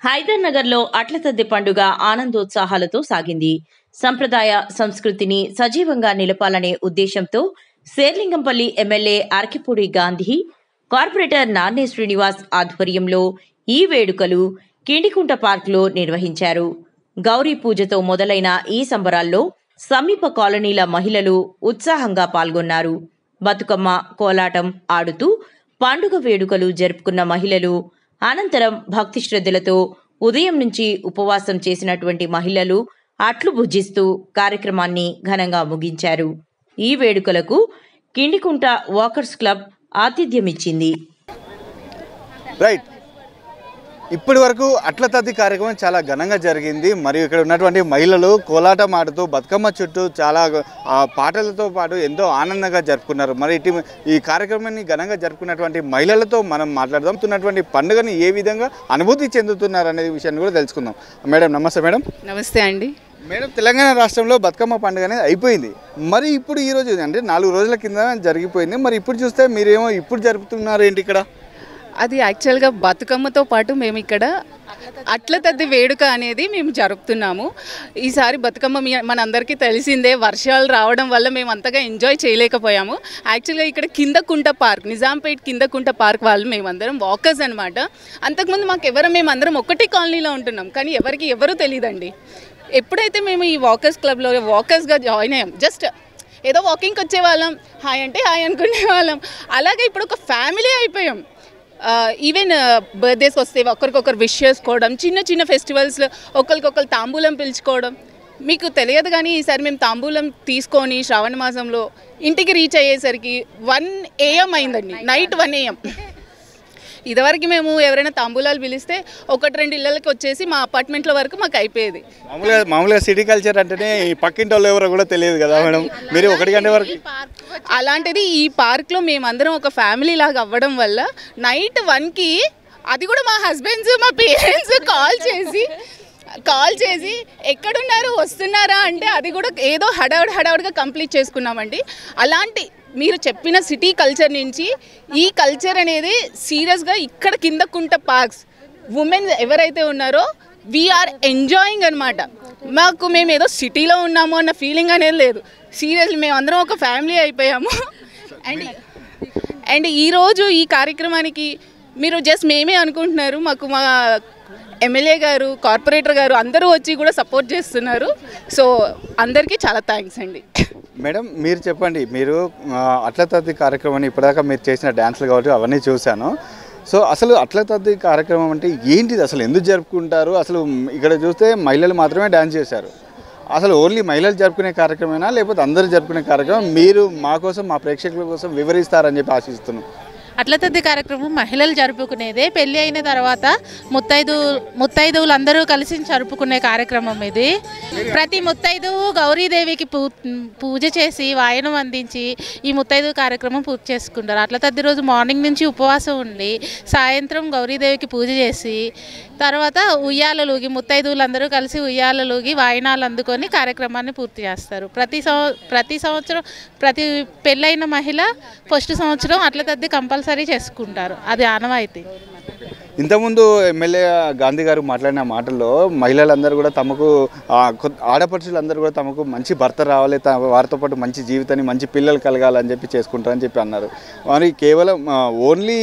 హైదర్ నగర్లో అట్ల తద్ది పండుగ ఆనందోత్సాహాలతో సాగింది. సంప్రదాయ సంస్కృతిని సజీవంగా నిలపాలనే ఉద్దేశంతో శేర్లింగంపల్లి ఎమ్మెల్యే అరకిపూడి గాంధీ, కార్పొరేటర్ నార్నే శ్రీనివాస్ ఆధ్వర్యంలో ఈ వేడుకలు కిండికుంట పార్క్లో నిర్వహించారు. గౌరీ పూజతో మొదలైన ఈ సంబరాల్లో సమీప కాలనీల మహిళలు ఉత్సాహంగా పాల్గొన్నారు. బతుకమ్మ, కోలాటం ఆడుతూ పండుగ వేడుకలు జరుపుకున్న మహిళలు అనంతరం భక్తి శ్రద్ధలతో ఉదయం నుంచి ఉపవాసం చేసినటువంటి మహిళలు అట్లు భుజిస్తూ కార్యక్రమాన్ని ఘనంగా ముగించారు. ఈ వేడుకలకు కిండికుంట వాకర్స్ క్లబ్ ఆతిథ్యమిచ్చింది. ఇప్పటి వరకు అట్ల తద్ది కార్యక్రమం చాలా ఘనంగా జరిగింది. మరియు ఇక్కడ ఉన్నటువంటి మహిళలు కోలాటం ఆడుతూ బతుకమ్మ చుట్టూ చాలా పాటలతో పాటు ఎంతో ఆనందంగా జరుపుకున్నారు. మరి ఈ కార్యక్రమాన్ని ఘనంగా జరుపుకున్నటువంటి మహిళలతో మనం మాట్లాడుతున్నటువంటి పండుగని ఏ విధంగా అనుభూతి చెందుతున్నారు అనే విషయాన్ని కూడా తెలుసుకుందాం. మేడం నమస్తే. మేడం నమస్తే అండి. మేడం, తెలంగాణ రాష్ట్రంలో బతుకమ్మ పండుగ అనేది అయిపోయింది. మరి ఇప్పుడు ఈరోజు అంటే 4 రోజుల కింద జరిగిపోయింది. మరి ఇప్పుడు చూస్తే మీరేమో ఇప్పుడు జరుపుతున్నారు ఏంటి ఇక్కడ? అది యాక్చువల్గా బతుకమ్మతో పాటు మేము ఇక్కడ అట్ల తద్ది వేడుక అనేది మేము జరుపుతున్నాము. ఈసారి బతుకమ్మ మనందరికీ తెలిసిందే, వర్షాలు రావడం వల్ల మేము అంతగా ఎంజాయ్ చేయలేకపోయాము. యాక్చువల్గా ఇక్కడ కిందకుంట పార్క్, నిజాంపేట్ కిందకుంట పార్క్ వాళ్ళు మేమందరం వాకర్స్ అనమాట. అంతకుముందు మేమందరం ఒకటే కాలనీలో ఉంటున్నాం, కానీ ఎవరు తెలియదండి. ఎప్పుడైతే మేము ఈ వాకర్స్ క్లబ్లో వాకర్స్గా జాయిన్ అయ్యాం, జస్ట్ ఏదో వాకింగ్కి వచ్చే వాళ్ళం, హాయ్ అంటే హాయ్ అనుకునే వాళ్ళం. అలాగే ఇప్పుడు ఒక ఫ్యామిలీ అయిపోయాం. ఈవెన్ బర్త్డేస్ వస్తే ఒకరికొకరు విష్ చేసుకోవడం, చిన్న చిన్న ఫెస్టివల్స్లో ఒకరికొకరు తాంబూలం పిలుచుకోవడం. మీకు తెలియదు కానీ ఈసారి మేము తాంబూలం తీసుకొని శ్రావణ మాసంలో ఇంటికి రీచ్ అయ్యేసరికి 1 AM అయిందండి, నైట్ 1 AM. ఇదివరకు మేము ఎవరైనా తాంబూలాలు పిలిస్తే 1-2 ఇళ్ళకి వచ్చేసి మా అపార్ట్మెంట్ల వరకు మాకు అయిపోయేది. మామూలుగా సిటీ కల్చర్ అంటేనే పక్కింటి వాళ్ళు ఎవరో కూడా తెలియదు కదా మేడం, మీరు 1 గంట వరకు. అలాంటిది ఈ పార్క్లో మేమందరం ఒక ఫ్యామిలీ లాగా అవ్వడం వల్ల నైట్ 1కి, అది కూడా మా హస్బెండ్స్ మా పేరెంట్స్ కాల్ చేసి ఎక్కడున్నారు వస్తున్నారా అంటే అది కూడా ఏదో హడావుడిగా కంప్లీట్ చేసుకున్నామండి. అలాంటి మీరు చెప్పిన సిటీ కల్చర్ నుంచి ఈ కల్చర్ అనేది సీరియస్గా ఇక్కడ కిందకుంట పార్క్స్ ఉమెన్ ఎవరైతే ఉన్నారో వీఆర్ ఎంజాయింగ్ అనమాట. మేము ఏదో సిటీలో ఉన్నాము అన్న ఫీలింగ్ అనేది లేదు. సీరియస్లీ మేమందరం ఒక ఫ్యామిలీ అయిపోయాము. అండ్ ఈరోజు ఈ కార్యక్రమానికి మీరు జస్ట్ మేమే అనుకుంటున్నారు, మాకు మా ఎమ్మెల్యే గారు, కార్పొరేటర్ గారు అందరూ వచ్చి కూడా సపోర్ట్ చేస్తున్నారు. సో అందరికీ చాలా థ్యాంక్స్ అండి. మేడం, మీరు చెప్పండి, మీరు అట్ల తద్ది కార్యక్రమాన్ని ఇప్పటిదాకా మీరు చేసిన డ్యాన్స్లు కాబట్టి అవన్నీ చూశాను. సో అసలు అట్ల తద్ది కార్యక్రమం అంటే ఏంటిది, అసలు ఎందుకు జరుపుకుంటారు? అసలు ఇక్కడ చూస్తే మహిళలు మాత్రమే డ్యాన్స్ చేశారు. అసలు ఓన్లీ మహిళలు జరుపుకునే కార్యక్రమేనా లేకపోతే అందరూ జరుపుకునే కార్యక్రమం? మీరు మా కోసం, మా ప్రేక్షకుల కోసం వివరిస్తారని చెప్పి ఆశిస్తున్నాం. అట్ల తద్ది కార్యక్రమం మహిళలు జరుపుకునేదే. పెళ్ళి అయిన తర్వాత ముత్తైదువులు అందరూ కలిసి జరుపుకునే కార్యక్రమం ఇది. ప్రతి ముత్తైదువు గౌరీదేవికి పూజ చేసి వాయనం అందించి ఈ ముత్తైదువు కార్యక్రమం పూర్తి చేసుకుంటారు. అట్ల తద్ది రోజు మార్నింగ్ నుంచి ఉపవాసం ఉండి సాయంత్రం గౌరీదేవికి పూజ చేసి తర్వాత ఉయ్యాలలుగి ముత్తైదువులందరూ కలిసి ఉయ్యాలలుగి వాయనాలు అందుకొని కార్యక్రమాన్ని పూర్తి చేస్తారు. ప్రతి సంవత్సరం ప్రతి పెళ్ళైన మహిళ ఫస్ట్ సంవత్సరం అట్ల తద్ది కంపల్సరీ చేసుకుంటారు, అది ఆనవాయితీ. ఇంతకుముందు ఎమ్మెల్యే గాంధీ గారు మాట్లాడిన మాటల్లో మహిళలందరూ కూడా తమకు, ఆడపడుచులందరూ కూడా తమకు మంచి భర్త రావాలి, వారితో పాటు మంచి జీవితాన్ని, మంచి పిల్లలు కలగాలని చెప్పి చేసుకుంటారని చెప్పి అన్నారు. మరి కేవలం ఓన్లీ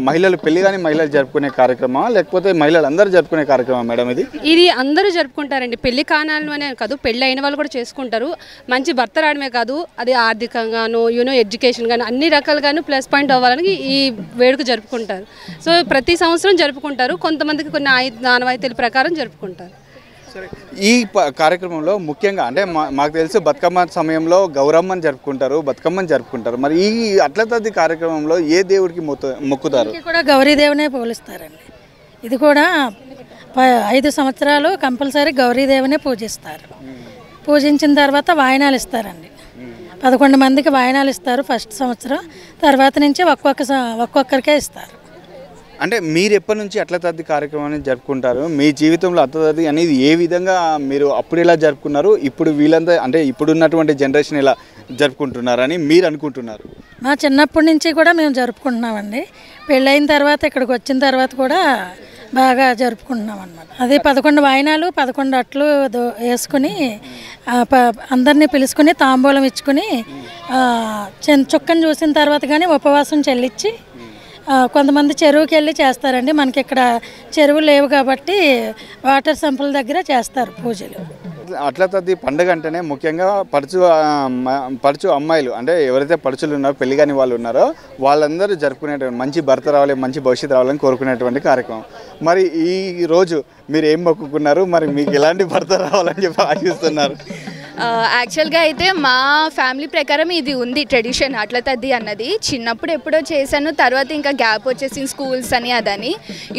మహిళలు పెళ్లి కానీ మహిళలు జరుపుకునే కార్యక్రమం లేకపోతే మహిళలు అందరూ జరుపుకునే కార్యక్రమం మేడం? ఇది అందరూ జరుపుకుంటారండి. పెళ్లి కానాలు అనే కాదు, పెళ్ళి అయిన వాళ్ళు కూడా చేసుకుంటారు. మంచి భర్త రావడమే కాదు, అది ఆర్థికంగాను ఎడ్యుకేషన్ గాను అన్ని రకాలుగాను ప్లస్ పాయింట్ అవ్వాలని ఈ వేడుక జరుపుకుంటారు. సో ప్రతి సంవత్సరం జరుపుకుంటారు. కొంతమందికి కొన్ని ఆనవాయితీల ప్రకారం జరుపుకుంటారు. ఈ కార్యక్రమంలో ముఖ్యంగా అంటే మాకు తెలుసు బతుకమ్మ సమయంలో గౌరమ్మని జరుపుకుంటారు. మరి ఈ అట్ల తద్ది కార్యక్రమంలో ఏ దేవుడికి మొక్కుతారు? కూడా గౌరీదేవినే పోలుస్తారండి. ఇది కూడా 5 సంవత్సరాలు కంపల్సరీ గౌరీదేవినే పూజిస్తారు. పూజించిన తర్వాత వాయనాలు ఇస్తారండి. 11 మందికి వాయనాలు ఇస్తారు ఫస్ట్ సంవత్సరం. తర్వాత నుంచి ఒక్కొక్కరికే ఇస్తారు. అంటే మీరు ఎప్పటి నుంచి అట్ల తద్ది కార్యక్రమాన్ని జరుపుకుంటారు? మీ జీవితంలో అట్ల తద్ది అనేది ఏ విధంగా మీరు అప్పుడు ఎలా జరుపుకున్నారు, ఇప్పుడు వీళ్ళంతా అంటే ఇప్పుడున్నటువంటి జనరేషన్ ఎలా జరుపుకుంటున్నారని మీరు అనుకుంటున్నారు? మా చిన్నప్పటి నుంచి కూడా మేము జరుపుకుంటున్నామండి. పెళ్ళైన తర్వాత ఇక్కడికి వచ్చిన తర్వాత కూడా బాగా జరుపుకుంటున్నాం అన్నమాట. అది 11 వాయినాలు 11 అట్లు వేసుకుని అందరినీ పిలుచుకుని తాంబూలం ఇచ్చుకుని చుక్కను చూసిన తర్వాత కానీ ఉపవాసం చెల్లించి కొంతమంది చెరువుకి వెళ్ళి చేస్తారండి. మనకి ఇక్కడ చెరువు లేవు కాబట్టి వాటర్ సంపుల దగ్గర చేస్తారు పూజలు. అట్ల తద్ది పండుగ అంటేనే ముఖ్యంగా పడుచు అమ్మాయిలు అంటే ఎవరైతే పడుచులు ఉన్నారో పెళ్లి కాని వాళ్ళు ఉన్నారో వాళ్ళందరూ జరుపుకునేటువంటి మంచి భర్త రావాలి, మంచి భవిష్యత్తు రావాలని కోరుకునేటువంటి కార్యక్రమం. మరి ఈ రోజు మీరు ఏం మొక్కుకున్నారు, మరి మీకు ఎలాంటి భర్త రావాలని చెప్పి ఆశిస్తున్నారు? యాక్చువల్గా అయితే మా ఫ్యామిలీ ప్రకారం ఇది ఉంది ట్రెడిషన్ అట్ల తద్ది అన్నది. చిన్నప్పుడు ఎప్పుడో చేశాను, తర్వాత ఇంకా గ్యాప్ వచ్చేసి స్కూల్స్ అని అదని.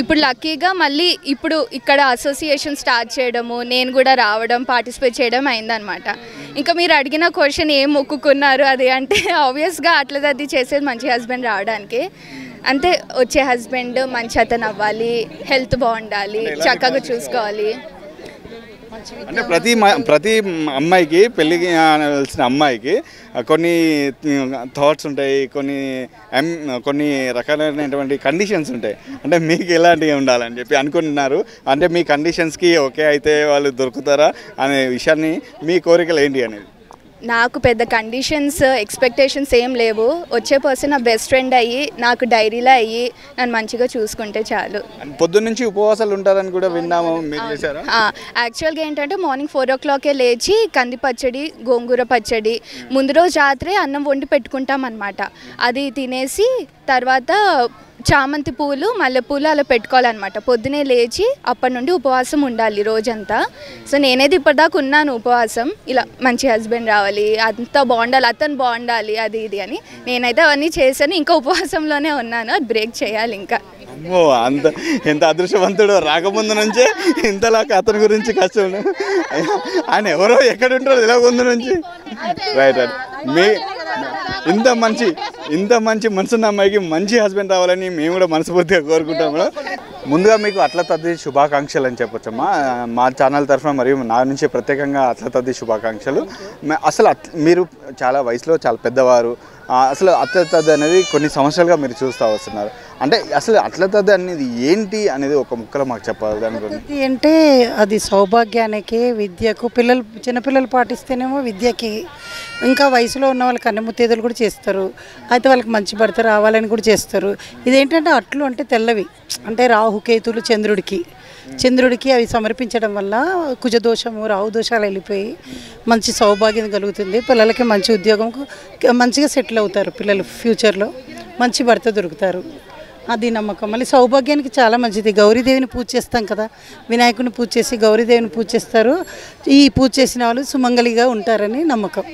ఇప్పుడు లక్కీగా మళ్ళీ ఇప్పుడు ఇక్కడ అసోసియేషన్ స్టార్ట్ చేయడము, నేను కూడా రావడం పార్టిసిపేట్ చేయడం అయిందనమాట. ఇంకా మీరు అడిగిన క్వశ్చన్ ఏం మొక్కుకున్నారు అది అంటే ఆబ్వియస్గా అట్ల తద్ది చేసేది మంచి హస్బెండ్ రావడానికి. అంతే, వచ్చే హస్బెండ్ మంచి అతను అవ్వాలి, హెల్త్ బాగుండాలి, చక్కగా చూసుకోవాలి. అంటే ప్రతి అమ్మాయికి పెళ్ళికి వెళ్ళిన అమ్మాయికి కొన్ని థాట్స్ ఉంటాయి, కొన్ని రకాలైనటువంటి కండిషన్స్ ఉంటాయి. అంటే మీకు ఎలాంటివి ఉండాలని చెప్పి అనుకుంటున్నారు? అంటే మీ కండిషన్స్కి ఓకే అయితే వాళ్ళు దొరుకుతారా అనే విషయాన్ని మీ కోరికలు ఏంటి అనేది? నాకు పెద్ద కండిషన్స్ ఎక్స్పెక్టేషన్స్ ఏం లేవు. వచ్చే పర్సన్ నా బెస్ట్ ఫ్రెండ్ అయ్యి నాకు డైరీలో అయ్యి నన్ను మంచిగా చూసుకుంటే చాలు. పొద్దున్న నుంచి ఉపవాసాలు ఉంటారని కూడా విన్నాము, మీరు చేశారా? యాక్చువల్గా ఏంటంటే మార్నింగ్ 4 o'clock'ే లేచి కంది పచ్చడి, గోంగూర పచ్చడి, ముందు రోజు రాత్రే అన్నం వండి పెట్టుకుంటాం అన్నమాట. అది తినేసి తర్వాత చామంతి పూలు, మల్లెపూలు అలా పెట్టుకోవాలన్నమాట. పొద్దునే లేచి అప్పటి నుండి ఉపవాసం ఉండాలి రోజంతా. సో నేనేది ఇప్పటిదాకా ఉన్నాను ఉపవాసం, ఇలా మంచి హస్బెండ్ రావాలి, అంతా బాగుండాలి, అతను బాగుండాలి, అది ఇది అని. నేనైతే అవన్నీ చేశాను, ఇంకా ఉపవాసంలోనే ఉన్నాను. అది బ్రేక్ చేయాలి ఇంకా. అమ్మో, ఎంత అదృష్టవంతుడు, రాకముందు నుంచే ఇంతలా అతని గురించి కష్టం. ఆయన ఎవరో ఎక్కడ ఉంటారో ఇలా ముందు నుంచి. Right right. ఇంత మంచి మనసున్న అమ్మాయికి మంచి హస్బెండ్ రావాలని మేము కూడా మనస్ఫూర్తిగా కోరుకుంటాము. ముందుగా మీకు అట్ల తద్ది శుభాకాంక్షలు అని చెప్పొచ్చమ్మా మా ఛానల్ తరఫున, మరియు నా నుంచి ప్రత్యేకంగా అట్ల తద్ది శుభాకాంక్షలు. అసలు మీరు చాలా వయసులో చాలా పెద్దవారు, అసలు అట్ల తద్ది అనేది కొన్ని సంవత్సరాలుగా మీరు చూస్తూ వస్తున్నారు. అంటే అసలు అట్ల తద్ది అనేది ఏంటి అనేది ఒక ముక్కలో మాకు చెప్పాలి. దాని గురించి అంటే అది సౌభాగ్యానికి, విద్యకు, చిన్నపిల్లలు పాటిస్తేనేమో విద్యకి, ఇంకా వయసులో ఉన్న వాళ్ళకి కన్నెముత్తేదులు కూడా చేస్తారు. అయితే వాళ్ళకి మంచి భర్త రావాలని కూడా చేస్తారు. ఇదేంటంటే అట్లు అంటే తెల్లవి, అంటే రాహుకేతులు చంద్రుడికి అవి సమర్పించడం వల్ల కుజదోషము, రాహుదోషాలు వెళ్ళిపోయి మంచి సౌభాగ్యం కలుగుతుంది. పిల్లలకి మంచి ఉద్యోగం, మంచిగా సెటిల్ అవుతారు పిల్లలు, ఫ్యూచర్లో మంచి భర్త దొరుకుతారు. అది నమ్మకం. మళ్ళీ సౌభాగ్యానికి చాలా మంచిది. గౌరీదేవిని పూజ చేస్తాం కదా, వినాయకుని పూజ చేసి గౌరీదేవిని పూజ చేస్తారు. ఈ పూజ చేసిన వాళ్ళు సుమంగళిగా ఉంటారని నమ్మకం.